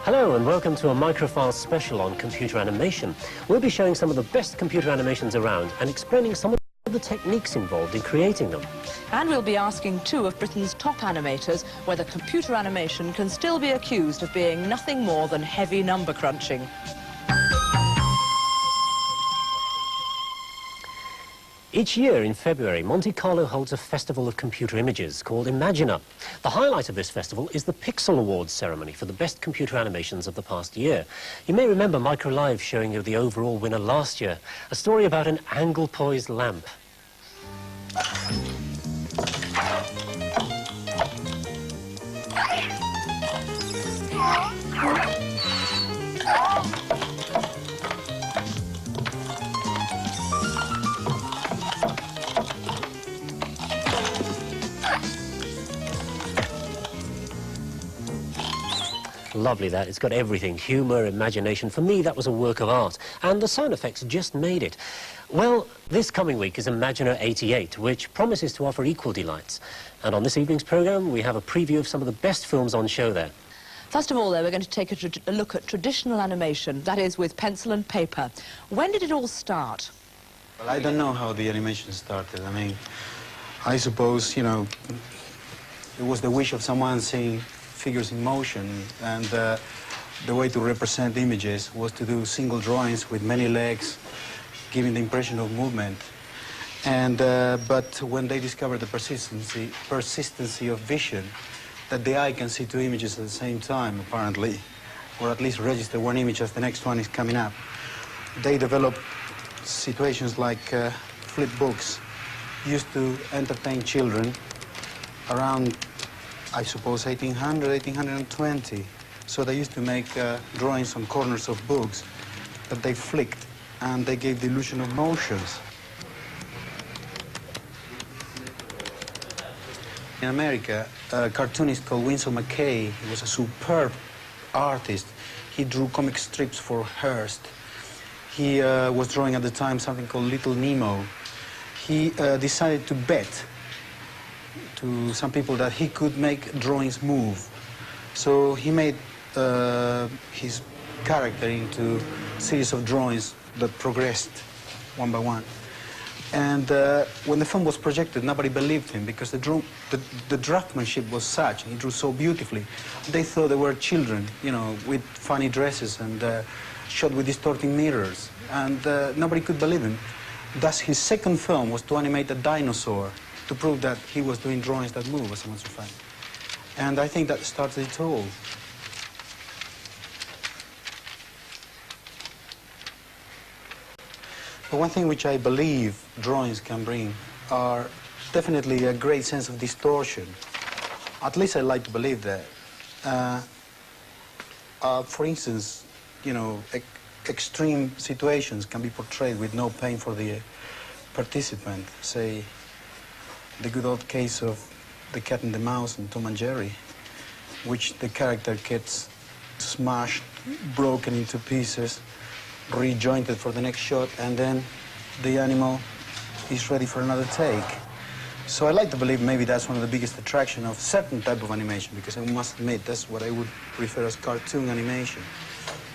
Hello and welcome to a Microfile special on computer animation. We'll be showing some of the best computer animations around and explaining some of the techniques involved in creating them. And we'll be asking two of Britain's top animators whether computer animation can still be accused of being nothing more than heavy number crunching. Each year in February, Monte Carlo holds a festival of computer images called Imagina. The highlight of this festival is the Pixel Awards ceremony for the best computer animations of the past year. You may remember Micro Live showing you the overall winner last year, a story about an angle-poised lamp. Lovely that. It's got everything. Humour, imagination. For me, that was a work of art. And the sound effects just made it. Well, this coming week is Imagina 88, which promises to offer equal delights. And on this evening's programme, we have a preview of some of the best films on show there. First of all, though, we're going to take a look at traditional animation, that is, with pencil and paper. When did it all start? Well, I don't know how the animation started. I mean, I suppose, you know, it was the wish of someone seeing figures in motion, and the way to represent images was to do single drawings with many legs, giving the impression of movement. And but when they discovered the persistency of vision, that the eye can see two images at the same time, apparently, or at least register one image as the next one is coming up, they developed situations like flip books used to entertain children around, I suppose, 1800, 1820. So they used to make drawings on corners of books that they flicked, and they gave the illusion of motions. In America, a cartoonist called Winsor McCay, he was a superb artist. He drew comic strips for Hearst. He was drawing at the time something called Little Nemo. He decided to bet to some people that he could make drawings move. So he made his character into a series of drawings that progressed one by one. And when the film was projected, nobody believed him because the draftmanship was such, and he drew so beautifully. They thought they were children, you know, with funny dresses and shot with distorting mirrors. And nobody could believe him. Thus, his second film was to animate a dinosaur to prove that he was doing drawings that move, as a matter of fact. And I think that started it all. But one thing which I believe drawings can bring are definitely a great sense of distortion. At least I like to believe that. For instance, you know, extreme situations can be portrayed with no pain for the participant. Say, the good old case of The Cat and the Mouse and Tom and Jerry, which the character gets smashed, broken into pieces, rejointed for the next shot, and then the animal is ready for another take. So I like to believe maybe that's one of the biggest attractions of certain type of animation, because I must admit that's what I would refer as cartoon animation,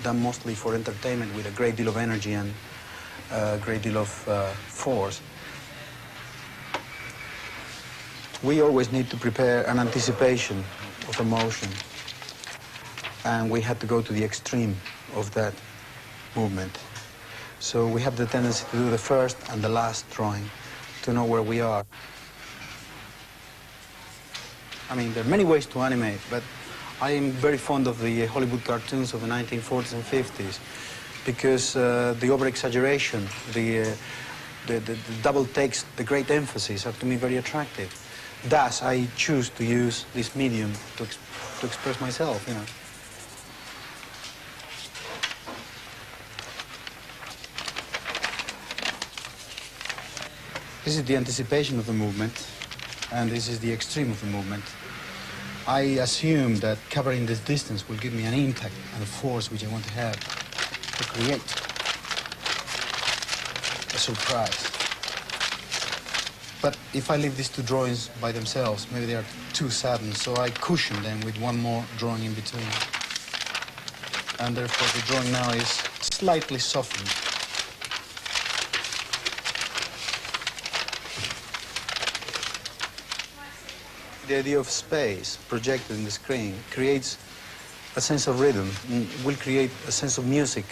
done mostly for entertainment with a great deal of energy and a great deal of force. We always need to prepare an anticipation of emotion, and we had to go to the extreme of that movement. So we have the tendency to do the first and the last drawing to know where we are. I mean, there are many ways to animate, but I am very fond of the Hollywood cartoons of the 1940s and 50s because the over-exaggeration, the double takes, the great emphasis are to me very attractive. Thus, I choose to use this medium to express myself, you know. This is the anticipation of the movement, and this is the extreme of the movement. I assume that covering this distance will give me an impact and a force which I want to have to create a surprise. But if I leave these two drawings by themselves, maybe they are too sudden, so I cushion them with one more drawing in between. And therefore the drawing now is slightly softened. The idea of space projected in the screen creates a sense of rhythm, will create a sense of music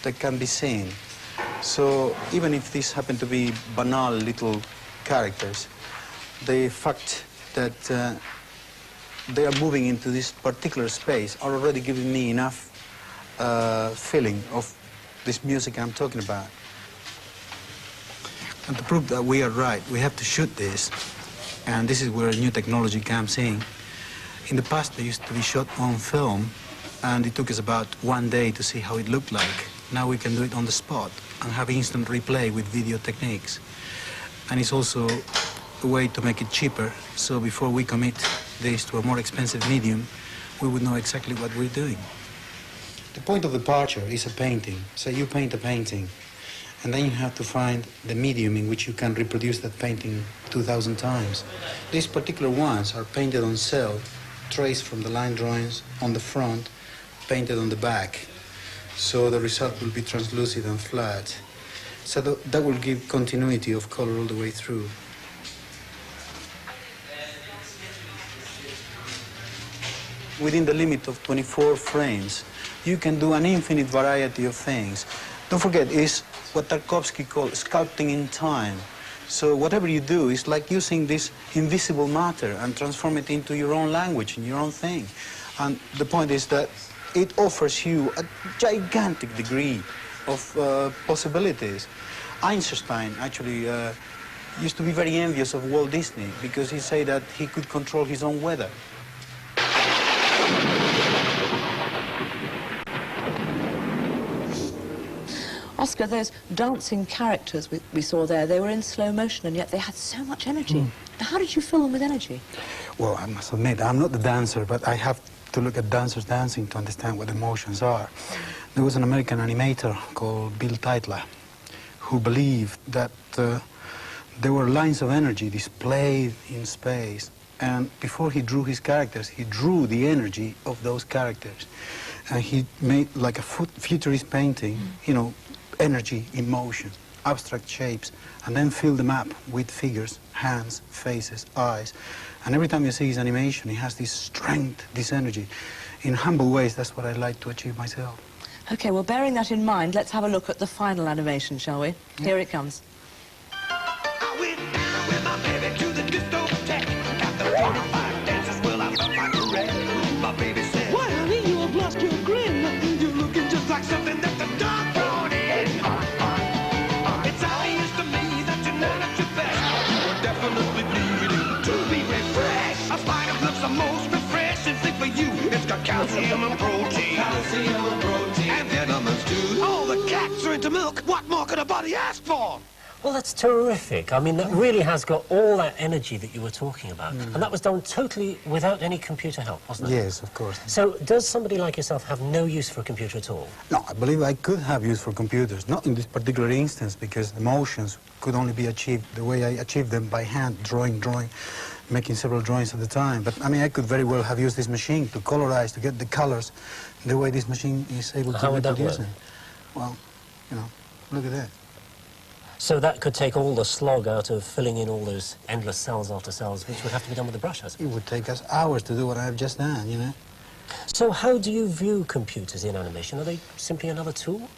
that can be seen. So even if these happen to be banal little characters, the fact that they are moving into this particular space are already giving me enough feeling of this music I'm talking about. And to prove that we are right, we have to shoot this. And this is where new technology comes in. In the past, they used to be shot on film, and it took us about 1 day to see how it looked like. Now we can do it on the spot and have instant replay with video techniques. And it's also a way to make it cheaper, so before we commit this to a more expensive medium, we would know exactly what we're doing. The point of departure is a painting. So you paint a painting, and then you have to find the medium in which you can reproduce that painting 2,000 times. These particular ones are painted on cell, traced from the line drawings on the front, painted on the back. So the result will be translucent and flat. So that will give continuity of color all the way through. Within the limit of 24 frames, you can do an infinite variety of things. Don't forget, it's what Tarkovsky called sculpting in time. So whatever you do is like using this invisible matter and transform it into your own language and your own thing. And the point is that it offers you a gigantic degree of possibilities. Einstein actually used to be very envious of Walt Disney because he said that he could control his own weather. Oscar, those dancing characters we saw there, they were in slow motion and yet they had so much energy. Now, how did you fill them with energy? Well, I must admit, I'm not the dancer, but I have to look at dancers dancing to understand what emotions are. There was an American animator called Bill Teitler who believed that there were lines of energy displayed in space, and before he drew his characters, he drew the energy of those characters. And he made like a futurist painting, you know, energy in motion, abstract shapes, and then fill them up with figures, hands, faces, eyes. And every time you see his animation, he has this strength, this energy. In humble ways, that's what I like to achieve myself. Okay, well, bearing that in mind, let's have a look at the final animation, shall we? Yeah. Here it comes. I went with my baby to the discotheque. After 45 dances, well, I felt like a wreck. My baby said, "Why, honey, you have lost your grin. You're looking just like something that the dog brought in." It's obvious to me that you're not at your best. You are definitely needing to be refreshed. A Spider Clip's the most refreshing thing for you. It's got calcium and protein. Calcium and protein. And vitamins, too. Oh, the cats are into milk. What more could a body ask for? Well, that's terrific. I mean, that really has got all that energy that you were talking about. And that was done totally without any computer help, wasn't it? Yes, of course. So does somebody like yourself have no use for a computer at all? No, I believe I could have use for computers, not in this particular instance, because the motions could only be achieved the way I achieved them by hand, drawing, making several drawings at a time. But, I mean, I could very well have used this machine to colorize, to get the colors the way this machine is able to reproduce them. Well, you know, look at that. So that could take all the slog out of filling in all those endless cells after cells, which would have to be done with the brush, I suppose. It would take us hours to do what I've just done, you know. So how do you view computers in animation? Are they simply another tool?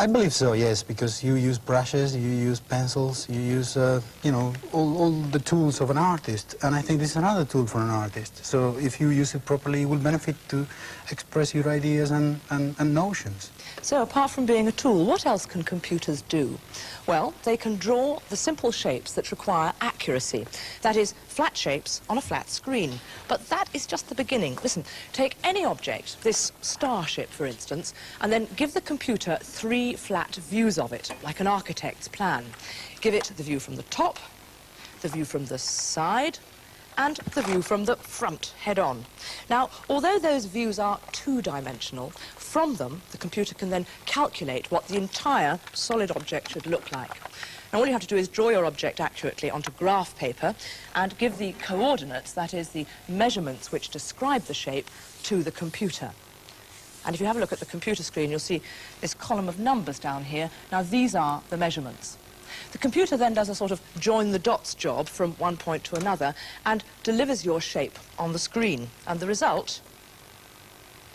I believe so, yes, because you use brushes, you use pencils, you use, you know, all the tools of an artist. And I think this is another tool for an artist. So if you use it properly, you will benefit to express your ideas and notions. So apart from being a tool, what else can computers do? Well, they can draw the simple shapes that require accuracy. That is, flat shapes on a flat screen. But that is just the beginning. Listen, take any object, this starship, for instance, and then give the computer 3 flat views of it, like an architect's plan. Give it the view from the top, the view from the side, and the view from the front, head-on. Now, although those views are 2-dimensional, from them, the computer can then calculate what the entire solid object should look like. Now, all you have to do is draw your object accurately onto graph paper and give the coordinates, that is, the measurements which describe the shape, to the computer. And if you have a look at the computer screen, you'll see this column of numbers down here. Now, these are the measurements. The computer then does a sort of join-the-dots job from one point to another and delivers your shape on the screen. And the result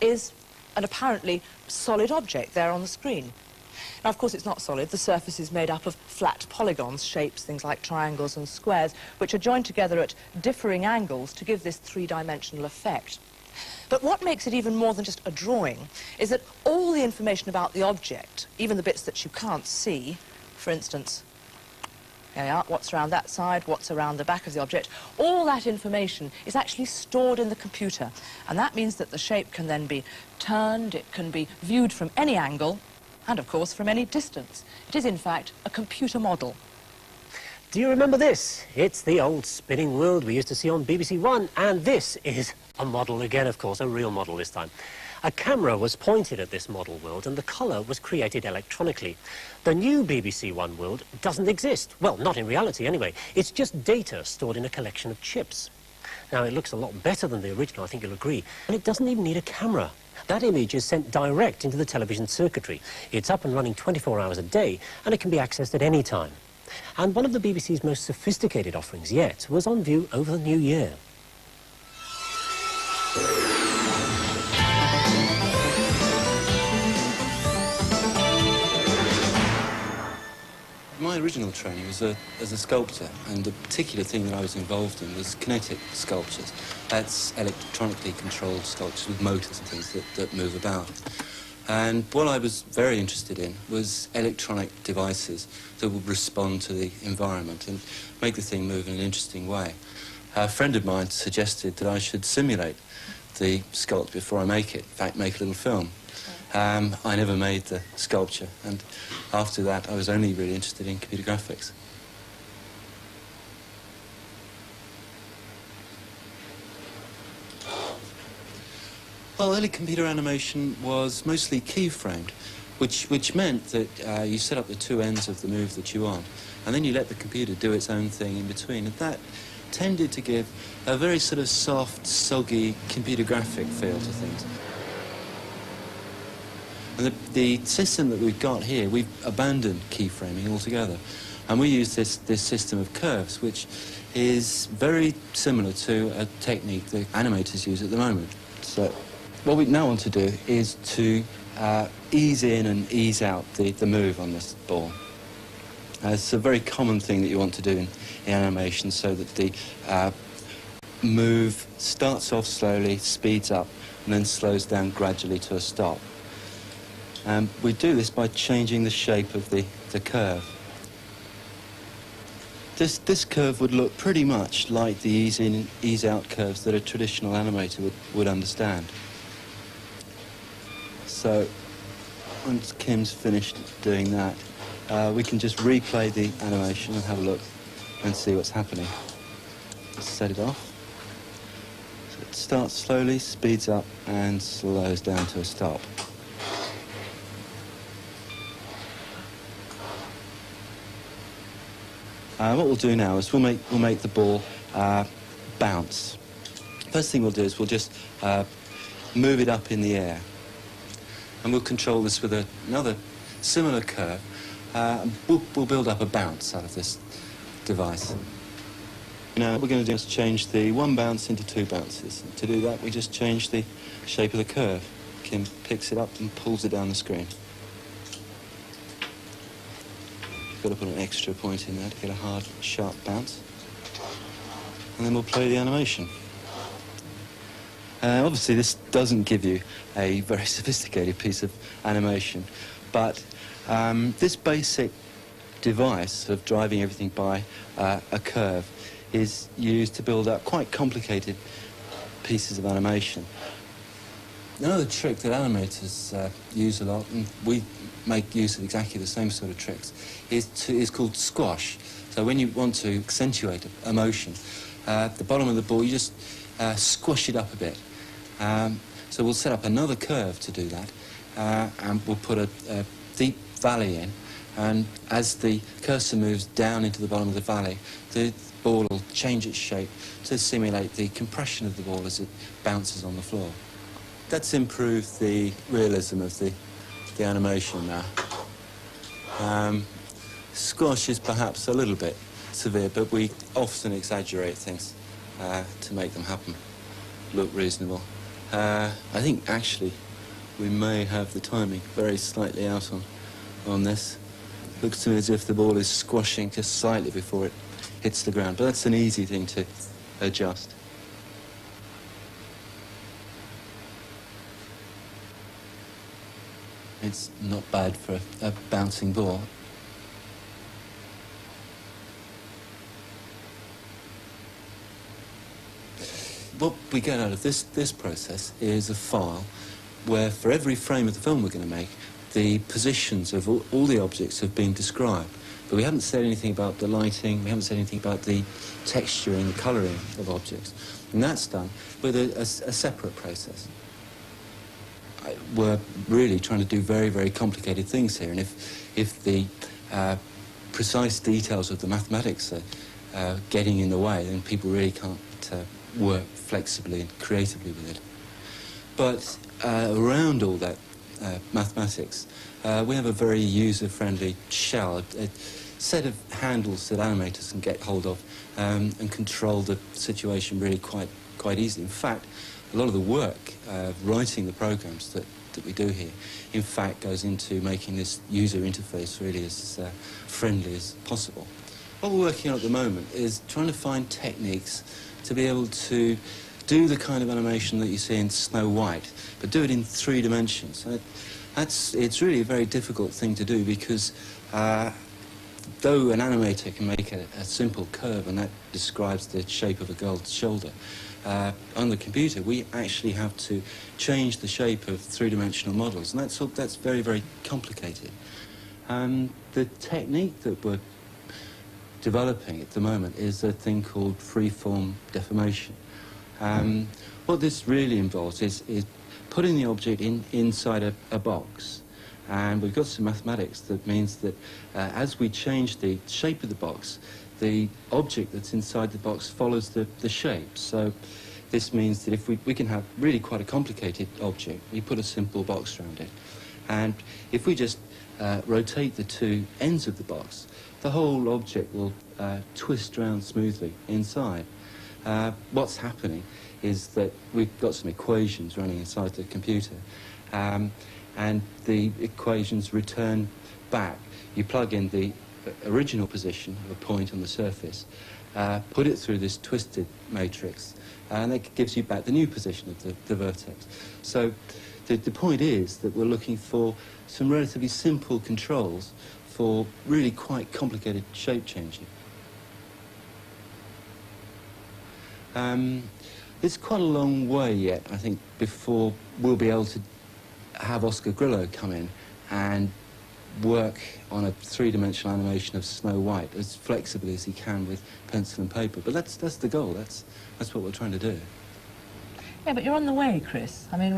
is an apparently solid object there on the screen. Now, of course, it's not solid. The surface is made up of flat polygons, shapes, things like triangles and squares, which are joined together at differing angles to give this 3-dimensional effect. But what makes it even more than just a drawing is that all the information about the object, even the bits that you can't see, for instance, here we are, what's around that side, what's around the back of the object, all that information is actually stored in the computer. And that means that the shape can then be turned, it can be viewed from any angle, and of course from any distance. It is in fact a computer model. Do you remember this? It's the old spinning world we used to see on BBC One, and this is a model again, of course, a real model this time. A camera was pointed at this model world and the colour was created electronically. The new BBC One world doesn't exist. Well, not in reality anyway. It's just data stored in a collection of chips. Now, it looks a lot better than the original, I think you'll agree, and it doesn't even need a camera. That image is sent direct into the television circuitry. It's up and running 24 hours a day and it can be accessed at any time. And one of the BBC's most sophisticated offerings yet was on view over the new year. My original training was as a sculptor, and the particular thing that I was involved in was kinetic sculptures. That's electronically controlled sculptures with motors and things that move about. And what I was very interested in was electronic devices that would respond to the environment and make the thing move in an interesting way. A friend of mine suggested that I should simulate the sculpture before I make it, in fact, make a little film. I never made the sculpture, and after that I was only really interested in computer graphics. Well, early computer animation was mostly keyframed, which meant that you set up the 2 ends of the move that you want, and then you let the computer do its own thing in between, and that tended to give a very sort of soft, soggy, computer graphic feel to things. And the system that we've got here, we've abandoned keyframing altogether. And we use this system of curves, which is very similar to a technique that animators use at the moment. So what we now want to do is to ease in and ease out the move on this ball. It's a very common thing that you want to do in animation, so that the move starts off slowly, speeds up, and then slows down gradually to a stop. We do this by changing the shape of the curve. This curve would look pretty much like the ease-in, ease-out curves that a traditional animator would understand. So once Kim's finished doing that, we can just replay the animation and have a look and see what's happening. Just set it off. So it starts slowly, speeds up, and slows down to a stop. What we'll do now is we'll make the ball bounce. First thing we'll do is we'll just move it up in the air, and we'll control this with another similar curve. We'll build up a bounce out of this device. Now what we're going to do is change the 1 bounce into 2 bounces. To do that, we just change the shape of the curve. Kim picks it up and pulls it down the screen. got to put an extra point in there to get a hard, sharp bounce. And then we'll play the animation. Obviously, this doesn't give you a very sophisticated piece of animation, but this basic device of driving everything by a curve is used to build up quite complicated pieces of animation. Another trick that animators use a lot, and we make use of exactly the same sort of tricks, is called squash. So when you want to accentuate a motion, at the bottom of the ball, you just squash it up a bit. So we'll set up another curve to do that, and we'll put a deep valley in, and as the cursor moves down into the bottom of the valley, the ball will change its shape to simulate the compression of the ball as it bounces on the floor. That's improved the realism of the animation now. Squash is perhaps a little bit severe, but we often exaggerate things to make them happen, look reasonable. I think actually we may have the timing very slightly out on this. Looks to me as if the ball is squashing just slightly before it hits the ground, but that's an easy thing to adjust. It's not bad for a bouncing ball. What we get out of this process is a file where for every frame of the film we're going to make, the positions of all the objects have been described. But we haven't said anything about the lighting, we haven't said anything about the texturing, the colouring of objects. And that's done with a separate process. We're really trying to do very, very complicated things here, and if the precise details of the mathematics are getting in the way, then people really can't work flexibly and creatively with it. But around all that mathematics, we have a very user-friendly shell, a set of handles that animators can get hold of and control the situation really quite easily. In fact, a lot of the work writing the programs that we do here, in fact, goes into making this user interface really as friendly as possible. What we're working on at the moment is trying to find techniques to be able to do the kind of animation that you see in Snow White, but do it in 3 dimensions. It's really a very difficult thing to do because though an animator can make a simple curve and that describes the shape of a girl's shoulder, on the computer we actually have to change the shape of 3-dimensional models, and that's very, very complicated. The technique that we're developing at the moment is a thing called freeform deformation. What this really involves is putting the object inside a box, and we've got some mathematics that means that as we change the shape of the box, the object that's inside the box follows the shape. So this means that if we can have really quite a complicated object, we put a simple box around it, and if we just rotate the 2 ends of the box, the whole object will twist around smoothly inside. What's happening is that we've got some equations running inside the computer, and the equations return back. You plug in the original position of a point on the surface, put it through this twisted matrix, and that gives you back the new position of the vertex. So the point is that we're looking for some relatively simple controls for really quite complicated shape changing. It's quite a long way yet, I think, before we'll be able to have Oscar Grillo come in and work on a 3-dimensional animation of Snow White as flexibly as he can with pencil and paper. But that's the goal. That's what we're trying to do. Yeah, but you're on the way, Chris. I mean,